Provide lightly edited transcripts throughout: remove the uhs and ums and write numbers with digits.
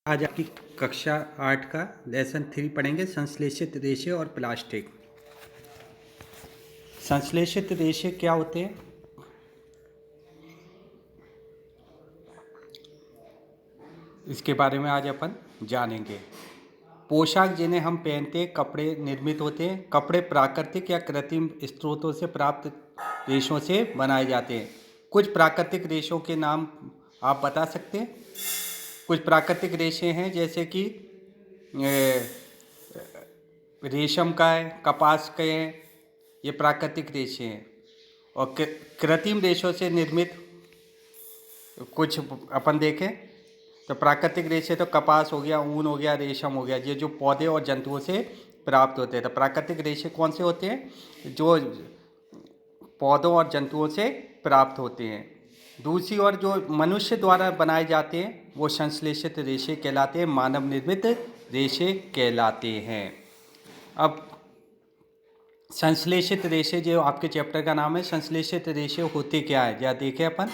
आज आपकी कक्षा 8 का लेसन 3 पढ़ेंगे, संश्लेषित रेशे और प्लास्टिक। संश्लेषित रेशे क्या होते हैं? इसके बारे में आज अपन जानेंगे। पोशाक जिन्हें हम पहनते हैं, कपड़े निर्मित होते हैं। कपड़े प्राकृतिक या कृत्रिम स्रोतों से प्राप्त रेशों से बनाए जाते हैं। कुछ प्राकृतिक रेशों के नाम आप बता सकते हैं? कुछ प्राकृतिक रेशे हैं जैसे कि रेशम का है, कपास के हैं, ये प्राकृतिक रेशे हैं। और कृत्रिम रेशों से निर्मित कुछ अपन देखें तो प्राकृतिक रेशे तो कपास हो गया, ऊन हो गया, रेशम हो गया, ये जो पौधे और जंतुओं से प्राप्त होते हैं। तो प्राकृतिक रेशे कौन से होते हैं? जो पौधों और जंतुओं से प्राप्त होते हैं। दूसरी ओर जो मनुष्य द्वारा बनाए जाते हैं वो संश्लेषित रेशे कहलाते हैं, मानव निर्मित रेशे कहलाते हैं। अब संश्लेषित रेशे, जो आपके चैप्टर का नाम है, संश्लेषित रेशे होते क्या है, या देखें अपन।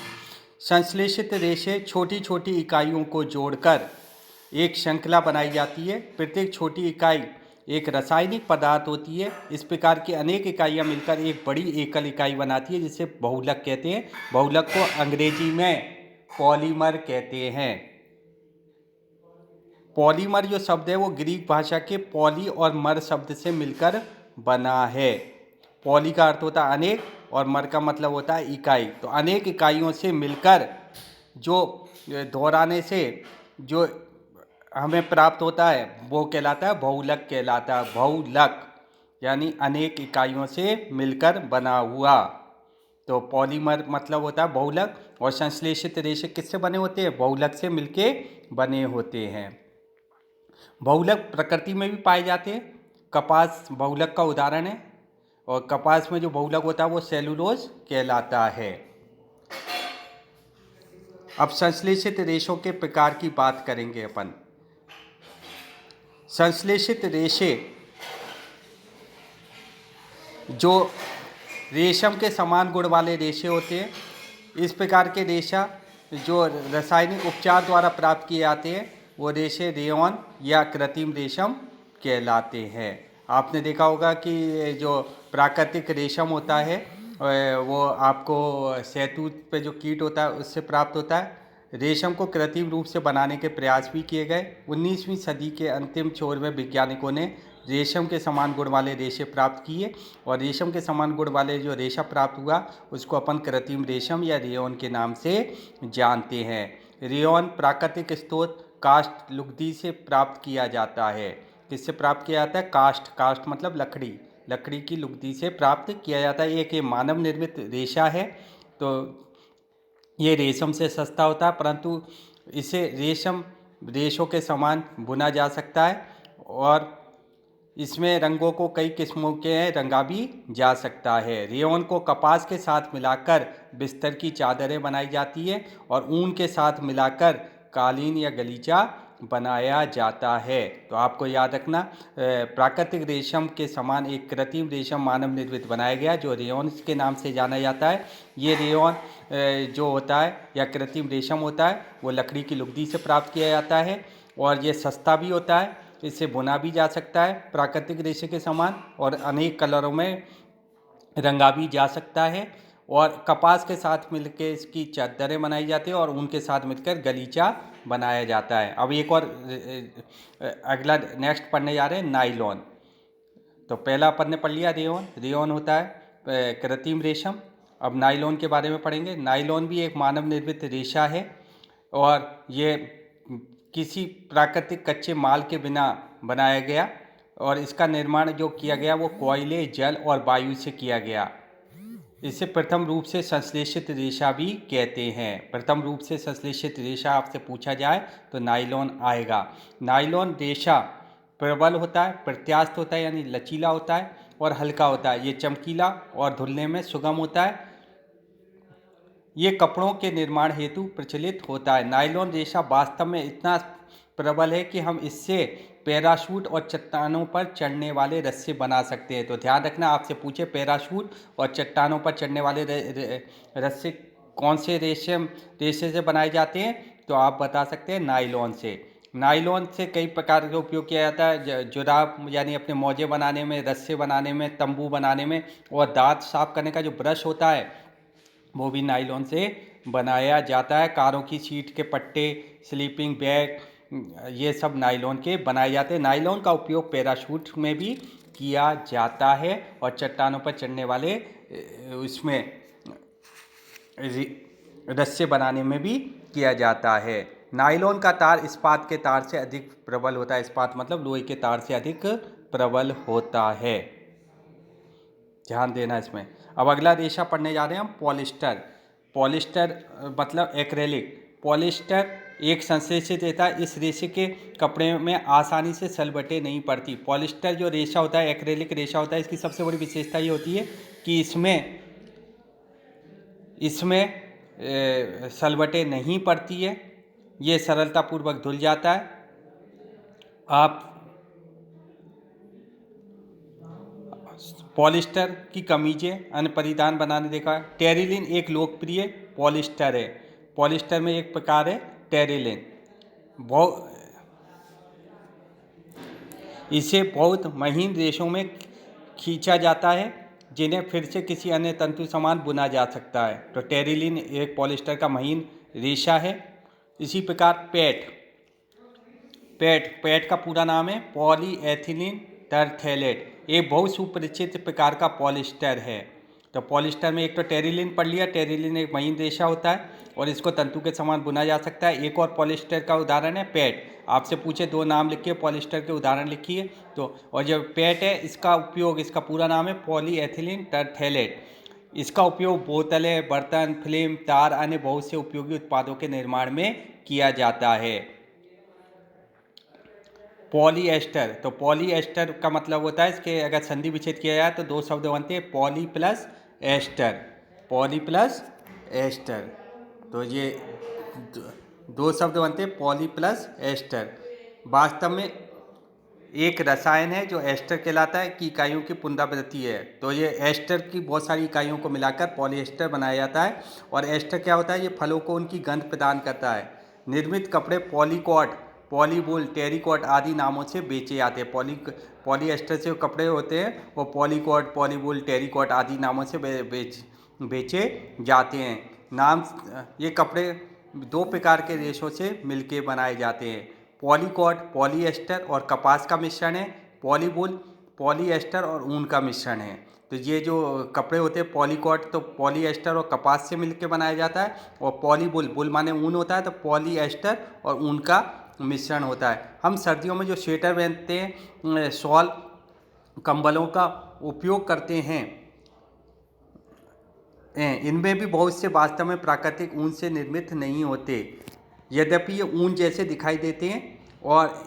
संश्लेषित रेशे छोटी छोटी इकाइयों को जोड़कर एक श्रृंखला बनाई जाती है। प्रत्येक छोटी इकाई एक रासायनिक पदार्थ होती है। इस प्रकार की अनेक इकाइयां मिलकर एक बड़ी एकल इकाई बनाती है, जिसे बहुलक कहते हैं। बहुलक को अंग्रेजी में पॉलीमर कहते हैं। पॉलीमर जो शब्द है वो ग्रीक भाषा के पॉली और मर शब्द से मिलकर बना है। पॉली का अर्थ होता है अनेक और मर का मतलब होता है इकाई। तो अनेक इकाइयों से मिलकर जो दोहराने से जो हमें प्राप्त होता है वो कहलाता है बहुलक कहलाता है। बहुलक यानी अनेक इकाइयों से मिलकर बना हुआ। तो पॉलीमर मतलब होता है बहुलक, और संश्लेषित रेशे किससे बने होते हैं? बहुलक से मिलके बने होते हैं। बहुलक प्रकृति में भी पाए जाते हैं। कपास बहुलक का उदाहरण है, और कपास में जो बहुलक होता है वो सेलुलोज कहलाता है। अब संश्लेषित रेशों के प्रकार की बात करेंगे अपन। संश्लेषित रेशे जो रेशम के समान गुण वाले रेशे होते हैं। इस प्रकार के रेशा जो रासायनिक उपचार द्वारा प्राप्त किए जाते हैं वो रेशे रेयॉन या कृत्रिम रेशम कहलाते हैं। आपने देखा होगा कि जो प्राकृतिक रेशम होता है वो आपको शहतूत पे जो कीट होता है उससे प्राप्त होता है। रेशम को कृत्रिम रूप से बनाने के प्रयास भी किए गए। 19वीं सदी के अंतिम छोर में वैज्ञानिकों ने रेशम के समान गुण वाले रेशे प्राप्त किए, और रेशम के समान गुण वाले जो रेशा प्राप्त हुआ उसको अपन कृत्रिम रेशम या रेयॉन के नाम से जानते हैं। रेयॉन प्राकृतिक स्रोत काष्ठ लुगदी से प्राप्त किया जाता है। किससे प्राप्त किया जाता है? काष्ठ। काष्ठ मतलब लकड़ी। लकड़ी की लुगदी से प्राप्त किया जाता है। एक ये मानव निर्मित रेशा है। तो ये रेशम से सस्ता होता है, परंतु इसे रेशों के समान बुना जा सकता है, और इसमें रंगों को कई किस्मों के रंगा भी जा सकता है। रेयॉन को कपास के साथ मिलाकर बिस्तर की चादरें बनाई जाती है, और ऊन के साथ मिलाकर कालीन या गलीचा बनाया जाता है। तो आपको याद रखना, प्राकृतिक रेशम के समान एक कृत्रिम रेशम मानव निर्मित बनाया गया जो रेयॉन के नाम से जाना जाता है। ये रेयॉन जो होता है या कृत्रिम रेशम होता है वो लकड़ी की लुगदी से प्राप्त किया जाता है, और ये सस्ता भी होता है। इससे बुना भी जा सकता है प्राकृतिक रेशे के समान, और अनेक कलरों में रंगा भी जा सकता है। और कपास के साथ मिलकर इसकी चादरें बनाई जाती है, और उनके साथ मिलकर गलीचा बनाया जाता है। अब एक और अगला नेक्स्ट पढ़ने जा रहे हैं, नाइलॉन। तो पहला अपन ने पढ़ लिया रेयॉन। रेयॉन होता है कृत्रिम रेशम। अब नाइलॉन के बारे में पढ़ेंगे। नाइलॉन भी एक मानव निर्मित रेशा है, और ये किसी प्राकृतिक कच्चे माल के बिना बनाया गया, और इसका निर्माण जो किया गया वो कोयले, जल और वायु से किया गया। इसे प्रथम रूप से संश्लेषित रेशा भी कहते हैं। प्रथम रूप से संश्लेषित रेशा आपसे पूछा जाए तो नाइलॉन आएगा। नाइलॉन रेशा प्रबल होता है, प्रत्यास्थ होता है यानी लचीला होता है, और हल्का होता है। ये चमकीला और धुलने में सुगम होता है। ये कपड़ों के निर्माण हेतु प्रचलित होता है। नायलॉन रेशा वास्तव में इतना प्रबल है कि हम इससे पैराशूट और चट्टानों पर चढ़ने वाले रस्से बना सकते हैं। तो ध्यान रखना, आपसे पूछे पैराशूट और चट्टानों पर चढ़ने वाले रस्से कौन से रेशे से बनाए जाते हैं, तो आप बता सकते हैं नायलॉन से। नायलॉन से कई प्रकार का उपयोग किया जाता है, जुराब यानी अपने मोजे बनाने में, रस्से बनाने में, तंबू बनाने में, और दांत साफ करने का जो ब्रश होता है वो भी नायलॉन से बनाया जाता है। कारों की सीट के पट्टे, स्लीपिंग बैग, ये सब नायलॉन के बनाए जाते हैं। नायलॉन का उपयोग पैराशूट में भी किया जाता है और चट्टानों पर चढ़ने वाले उसमें रस्से बनाने में भी किया जाता है। नायलॉन का तार इस्पात के तार से अधिक प्रबल होता है। इस्पात मतलब लोहे के तार से अधिक प्रबल होता है, ध्यान देना इसमें। अब अगला रेशा पढ़ने जा रहे हैं हम, पॉलिस्टर। पॉलिस्टर मतलब एक्रेलिक। पॉलिस्टर एक संश्लेषित रेशा, इस रेशे के कपड़े में आसानी से सलबटें नहीं पड़ती। पॉलिस्टर जो रेशा होता है, एक्रेलिक रेशा होता है, इसकी सबसे बड़ी विशेषता ये होती है कि इसमें सलबटें नहीं पड़ती है, ये सरलतापूर्वक धुल जाता है। आप पॉलिस्टर की कमीजें अन्य परिधान बनाने देखा है। टेरिलिन एक लोकप्रिय पॉलिस्टर है। पॉलिस्टर में एक प्रकार है टेरिलिन। इसे बहुत महीन रेशों में खींचा जाता है, जिन्हें फिर से किसी अन्य तंतु समान बुना जा सकता है। तो टेरिलिन एक पॉलिस्टर का महीन रेशा है। इसी प्रकार पैट का पूरा नाम है पॉलीएथिलीन टरथेलेट, एक बहुत सुपरिचित प्रकार का पॉलिस्टर है। तो पॉलिस्टर में एक तो टेरिलिन पढ़ लिया। टेरिलिन एक महीन रेशा होता है और इसको तंतु के समान बुना जा सकता है। एक और पॉलिस्टर का उदाहरण है पैट। आपसे पूछे दो नाम लिखिए, पॉलिस्टर के उदाहरण लिखिए। तो और जो पैट है, इसका उपयोग, इसका पूरा नाम है पॉलीएथिलीन टरथेलेट। इसका उपयोग बोतलें, बर्तन, फिल्म, तार, अन्य बहुत से उपयोगी उत्पादों के निर्माण में किया जाता है। पॉलीएस्टर, तो पॉलीएस्टर का मतलब होता है, इसके अगर संधि विच्छेद किया जाए तो दो शब्द बनते हैं, poly plus ester. Poly plus ester, तो ये दो शब्द बनते हैं, पॉली प्लस एस्टर। वास्तव में एक रसायन है जो एस्टर कहलाता है, कि इकाइयों की पुनरावृत्ति है। तो ये एस्टर की बहुत सारी इकाइयों को मिलाकर पॉलीएस्टर बनाया जाता है। और एस्टर क्या होता है, ये फलों को उनकी गंध प्रदान करता है। निर्मित कपड़े पॉलीकॉट, पॉलीवूल, टेरिकॉट आदि नामों से बेचे जाते हैं। पॉलीएस्टर से कपड़े होते हैं वो पॉलीकॉट, पॉलीवूल, टेरिकॉट आदि नामों से बेचे जाते हैं। नाम, ये कपड़े दो प्रकार के रेशों से मिलके बनाए जाते हैं। पॉलीकॉट पॉलीएस्टर और कपास का मिश्रण है। पॉलीवूल पॉलीएस्टर और ऊन का मिश्रण है। तो ये जो कपड़े होते हैं पॉलीकॉट, तो पॉलीएस्टर और कपास से मिलकर बनाया जाता है। और पॉलीवूल, वूल माने ऊन होता है, तो पॉलीएस्टर और ऊन का मिश्रण होता है। हम सर्दियों में जो स्वेटर पहनते हैं, शॉल, कंबलों का उपयोग करते हैं, इनमें भी बहुत से वास्तव में प्राकृतिक ऊन से निर्मित नहीं होते, यद्यपि ये ऊन जैसे दिखाई देते हैं। और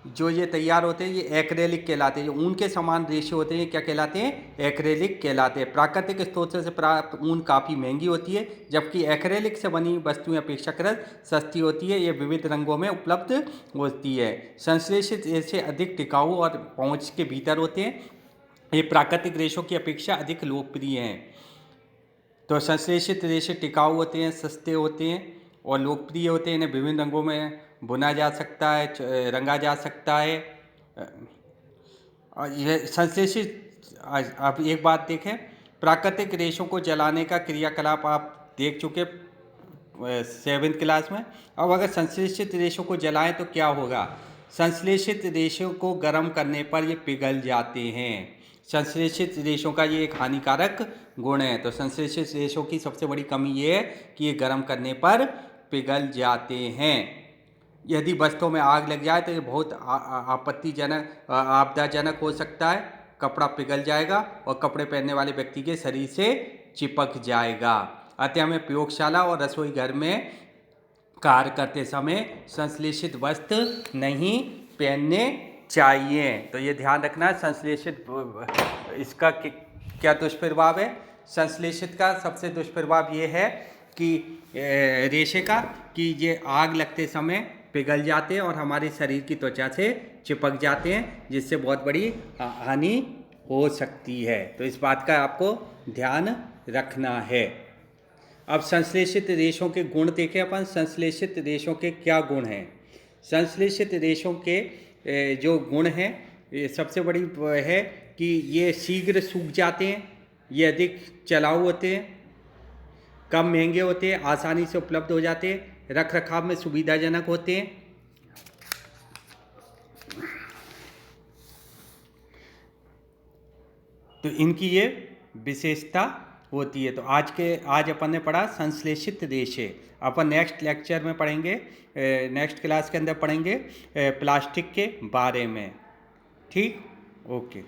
जो ये तैयार होते हैं ये एक्रेलिक कहलाते हैं। जो ऊन के समान रेशे होते हैं, क्या कहलाते हैं, एक्रेलिक कहलाते हैं। प्राकृतिक स्रोतों से प्राप्त ऊन काफ़ी महंगी होती है, जबकि एक्रेलिक से बनी वस्तुएं अपेक्षाकृत सस्ती होती है। ये विविध रंगों में उपलब्ध होती है। संश्लेषित रेशे अधिक टिकाऊ और पहुँच के भीतर होते हैं। ये प्राकृतिक रेशों की अपेक्षा अधिक लोकप्रिय हैं। तो संश्लेषित रेशे टिकाऊ होते हैं, सस्ते होते हैं और लोकप्रिय होते हैं। इन्हें विभिन्न रंगों में बुना जा सकता है, रंगा जा सकता है। यह संश्लेषित, आप एक बात देखें, प्राकृतिक रेशों को जलाने का क्रियाकलाप आप देख चुके 7th क्लास में। अब अगर संश्लेषित रेशों को जलाएं तो क्या होगा। संश्लेषित रेशों को गर्म करने पर ये पिघल जाते हैं। संश्लेषित रेशों का ये एक हानिकारक गुण है। तो संश्लेषित रेशों की सबसे बड़ी कमी ये है कि ये गर्म करने पर पिघल जाते हैं। यदि वस्तुओं में आग लग जाए तो ये बहुत आपत्तिजनक, आपदाजनक हो सकता है। कपड़ा पिघल जाएगा और कपड़े पहनने वाले व्यक्ति के शरीर से चिपक जाएगा। अतः हमें प्रयोगशाला और रसोई घर में कार्य करते समय संश्लेषित वस्त्र नहीं पहनने चाहिए। तो ये ध्यान रखना, संश्लेषित इसका क्या दुष्प्रभाव है। संश्लेषित का सबसे दुष्प्रभाव ये है कि रेशे का, कि ये आग लगते समय पिघल जाते हैं और हमारे शरीर की त्वचा से चिपक जाते हैं, जिससे बहुत बड़ी हानि हो सकती है। तो इस बात का आपको ध्यान रखना है। अब संश्लेषित रेशों के गुण देखें अपन। संश्लेषित रेशों के क्या गुण हैं। संश्लेषित रेशों के जो गुण हैं, ये सबसे बड़ी है कि ये शीघ्र सूख जाते हैं, ये अधिक चलाऊ होते हैं, कम महंगे होते हैं, आसानी से उपलब्ध हो जाते हैं, रख रखाव में सुविधाजनक होते हैं। तो इनकी ये विशेषता होती है। तो आज अपन ने पढ़ा संश्लेषित रेशे। अपन नेक्स्ट लेक्चर में पढ़ेंगे, नेक्स्ट क्लास के अंदर पढ़ेंगे प्लास्टिक के बारे में। ठीक, ओके।